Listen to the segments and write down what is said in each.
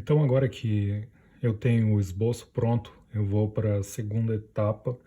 Então, agora que eu tenho o esboço pronto, eu vou para a segunda etapa,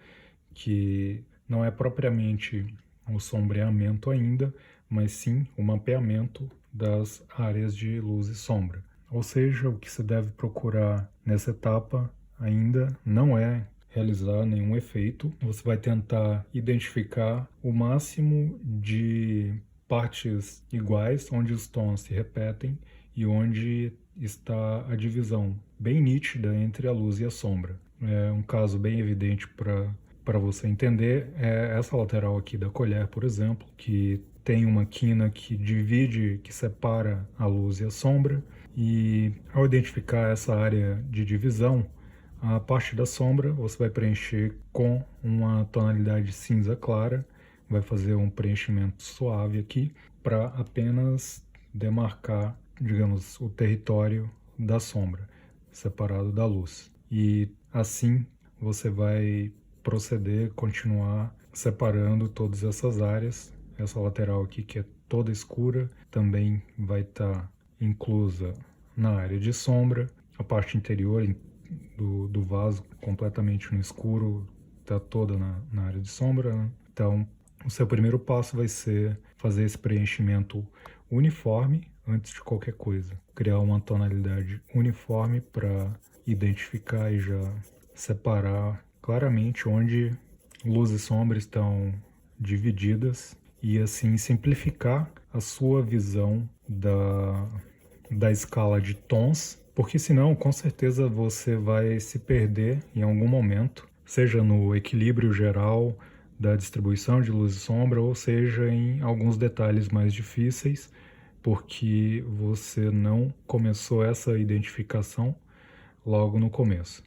que não é propriamente o sombreamento ainda, mas sim o mapeamento das áreas de luz e sombra. Ou seja, o que se deve procurar nessa etapa ainda não é realizar nenhum efeito. Você vai tentar identificar o máximo de partes iguais, onde os tons se repetem e onde está a divisão bem nítida entre a luz e a sombra. É um caso bem evidente para você entender é essa lateral aqui da colher, por exemplo, que tem uma quina que divide, que separa a luz e a sombra, e ao identificar essa área de divisão, a parte da sombra você vai preencher com uma tonalidade cinza clara, vai fazer um preenchimento suave aqui para apenas demarcar, digamos, o território da sombra, separado da luz. E assim você vai proceder, continuar separando todas essas áreas. Essa lateral aqui, que é toda escura, também vai estar inclusa na área de sombra. A parte interior do vaso, completamente no escuro, está toda na área de sombra, né? Então, o seu primeiro passo vai ser fazer esse preenchimento uniforme antes de qualquer coisa. Criar uma tonalidade uniforme para identificar e já separar claramente onde luz e sombra estão divididas e assim simplificar a sua visão da escala de tons, porque senão com certeza você vai se perder em algum momento, seja no equilíbrio geral da distribuição de luz e sombra, ou seja em alguns detalhes mais difíceis, porque você não começou essa identificação logo no começo.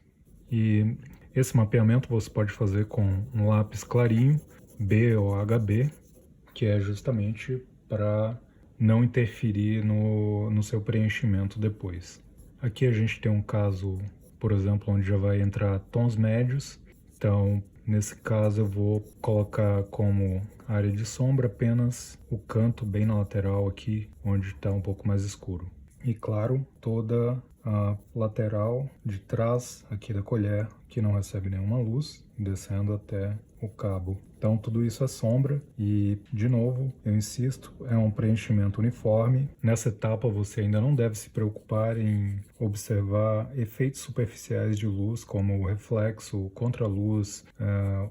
E esse mapeamento você pode fazer com um lápis clarinho, B ou HB, que é justamente para não interferir no seu preenchimento depois. Aqui a gente tem um caso, por exemplo, onde já vai entrar tons médios. Então, nesse caso, eu vou colocar como área de sombra apenas o canto bem na lateral aqui, onde está um pouco mais escuro. E claro, toda a lateral de trás aqui da colher, que não recebe nenhuma luz, descendo até o cabo. Então tudo isso é sombra e, de novo, eu insisto, é um preenchimento uniforme. Nessa etapa você ainda não deve se preocupar em observar efeitos superficiais de luz, como o reflexo, contraluz,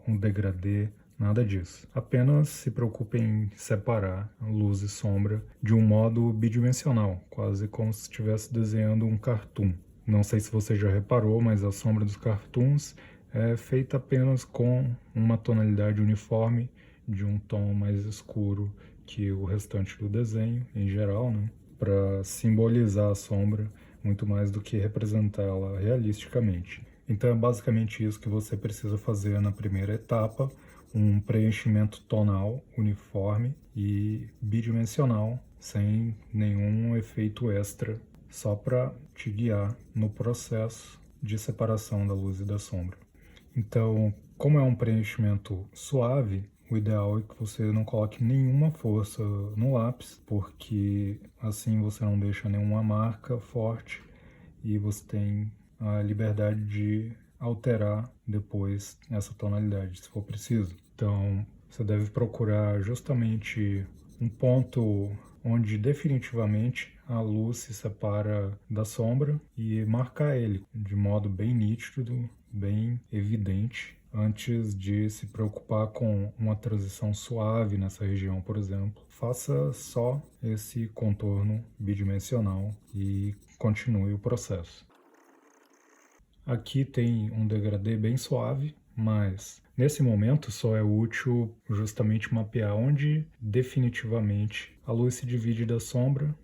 um degradê, nada disso. Apenas se preocupe em separar luz e sombra de um modo bidimensional, quase como se estivesse desenhando um cartoon. Não sei se você já reparou, mas a sombra dos cartoons é feita apenas com uma tonalidade uniforme de um tom mais escuro que o restante do desenho, em geral, né? Para simbolizar a sombra muito mais do que representá-la realisticamente. Então é basicamente isso que você precisa fazer na primeira etapa, um preenchimento tonal uniforme e bidimensional, sem nenhum efeito extra, só para te guiar no processo de separação da luz e da sombra. Então, como é um preenchimento suave, o ideal é que você não coloque nenhuma força no lápis, porque assim você não deixa nenhuma marca forte e você tem a liberdade de alterar depois essa tonalidade, se for preciso. Então, você deve procurar justamente um ponto onde definitivamente a luz se separa da sombra e marcar ele de modo bem nítido, bem evidente, antes de se preocupar com uma transição suave nessa região, por exemplo. Faça só esse contorno bidimensional e continue o processo. Aqui tem um degradê bem suave, mas nesse momento só é útil justamente mapear onde definitivamente a luz se divide da sombra.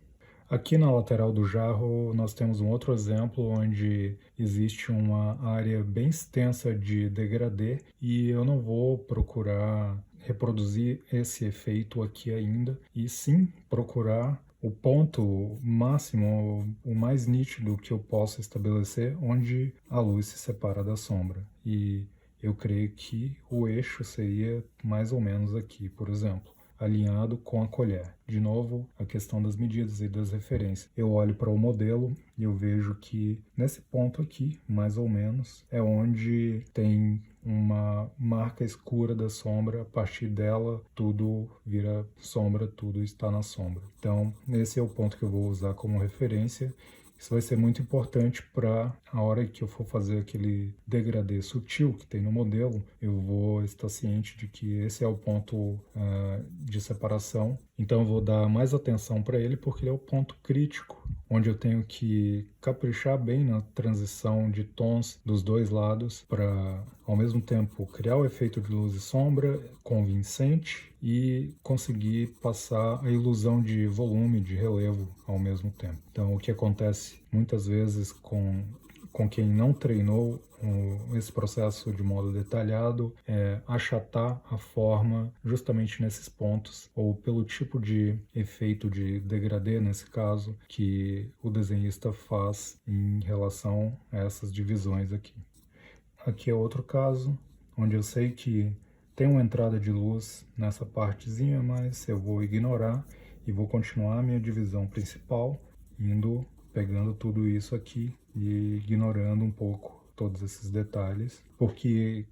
Aqui na lateral do jarro nós temos um outro exemplo onde existe uma área bem extensa de degradê e eu não vou procurar reproduzir esse efeito aqui ainda, e sim procurar o ponto máximo, o mais nítido que eu possa estabelecer, onde a luz se separa da sombra. E eu creio que o eixo seria mais ou menos aqui, por exemplo. alinhado com a colher. De novo, a questão das medidas e das referências. Eu olho para o modelo e eu vejo que nesse ponto aqui, mais ou menos, é onde tem uma marca escura da sombra. A partir dela, tudo vira sombra, tudo está na sombra. Então, esse é o ponto que eu vou usar como referência. Isso vai ser muito importante para a hora que eu for fazer aquele degradê sutil que tem no modelo, eu vou estar ciente de que esse é o ponto de separação. Então eu vou dar mais atenção para ele porque ele é o ponto crítico, onde eu tenho que caprichar bem na transição de tons dos dois lados para, ao mesmo tempo, criar o efeito de luz e sombra convincente e conseguir passar a ilusão de volume, de relevo ao mesmo tempo. Então, o que acontece muitas vezes com quem não treinou esse processo de modo detalhado é achatar a forma justamente nesses pontos, ou pelo tipo de efeito de degradê, nesse caso, que o desenhista faz em relação a essas divisões aqui. Aqui é outro caso, onde eu sei que tem uma entrada de luz nessa partezinha, mas eu vou ignorar e vou continuar a minha divisão principal, pegando tudo isso aqui e ignorando um pouco todos esses detalhes, porque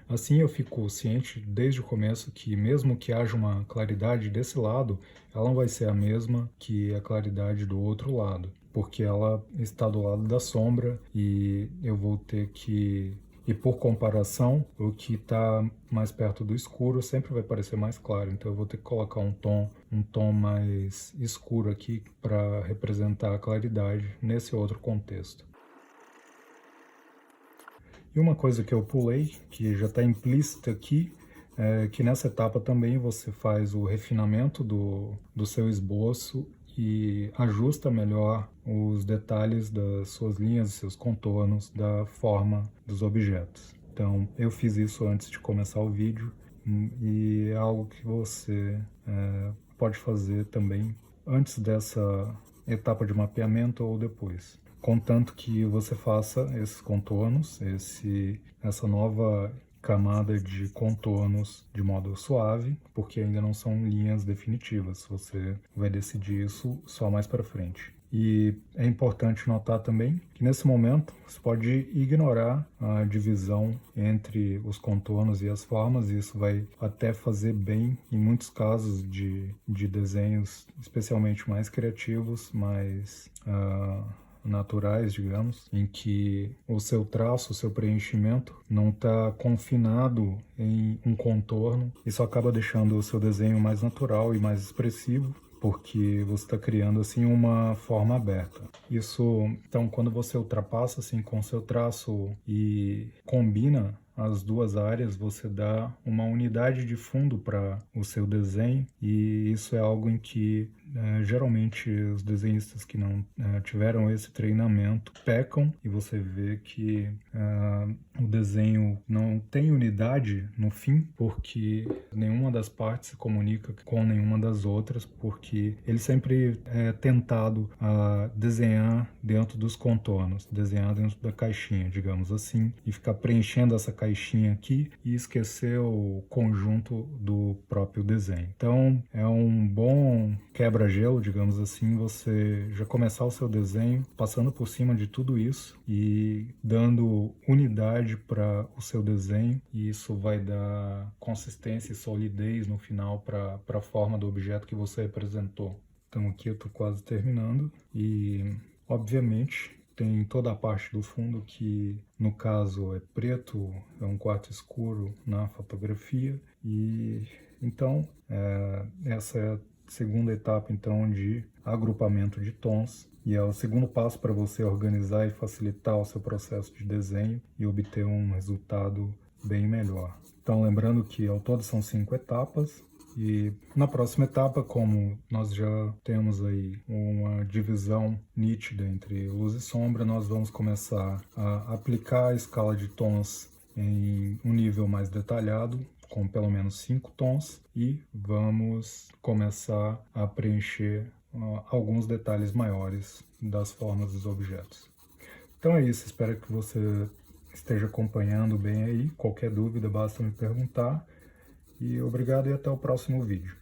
assim eu fico ciente desde o começo que mesmo que haja uma claridade desse lado, ela não vai ser a mesma que a claridade do outro lado, porque ela está do lado da sombra e eu vou ter que... E por comparação, o que está mais perto do escuro sempre vai parecer mais claro. Então eu vou ter que colocar um tom mais escuro aqui para representar a claridade nesse outro contexto. E uma coisa que eu pulei, que já está implícita aqui, é que nessa etapa também você faz o refinamento do seu esboço e ajusta melhor os detalhes das suas linhas, seus contornos, da forma dos objetos. Então, eu fiz isso antes de começar o vídeo e é algo que você pode fazer também antes dessa etapa de mapeamento ou depois. Contanto que você faça esses contornos, essa nova camada de contornos de modo suave, porque ainda não são linhas definitivas. Você vai decidir isso só mais para frente. E é importante notar também que nesse momento você pode ignorar a divisão entre os contornos e as formas, e isso vai até fazer bem em muitos casos de desenhos, especialmente mais criativos, mais naturais, digamos, em que o seu traço, o seu preenchimento não está confinado em um contorno. Isso acaba deixando o seu desenho mais natural e mais expressivo, porque você está criando assim uma forma aberta. Isso, então, quando você ultrapassa assim com o seu traço e combina as duas áreas, você dá uma unidade de fundo para o seu desenho, e isso é algo em que geralmente os desenhistas que não tiveram esse treinamento pecam, e você vê que o desenho não tem unidade no fim, porque nenhuma das partes se comunica com nenhuma das outras, porque ele sempre é tentado a desenhar dentro dos contornos, desenhar dentro da caixinha, digamos assim, e ficar preenchendo essa caixinha aqui e esquecer o conjunto do próprio desenho. Então, é um bom quebra-gelo, digamos assim, você já começar o seu desenho passando por cima de tudo isso e dando unidade para o seu desenho, e isso vai dar consistência e solidez no final para a forma do objeto que você representou. Então aqui eu estou quase terminando e, obviamente, tem toda a parte do fundo que, no caso, é preto, é um quarto escuro na fotografia. E então, essa é a segunda etapa então de agrupamento de tons, e é o segundo passo para você organizar e facilitar o seu processo de desenho e obter um resultado bem melhor. Então, lembrando que ao todo são 5 etapas. E na próxima etapa, como nós já temos aí uma divisão nítida entre luz e sombra, nós vamos começar a aplicar a escala de tons em um nível mais detalhado, com pelo menos 5 tons, e vamos começar a preencher alguns detalhes maiores das formas dos objetos. Então é isso, espero que você esteja acompanhando bem aí. Qualquer dúvida basta me perguntar. E obrigado e até o próximo vídeo.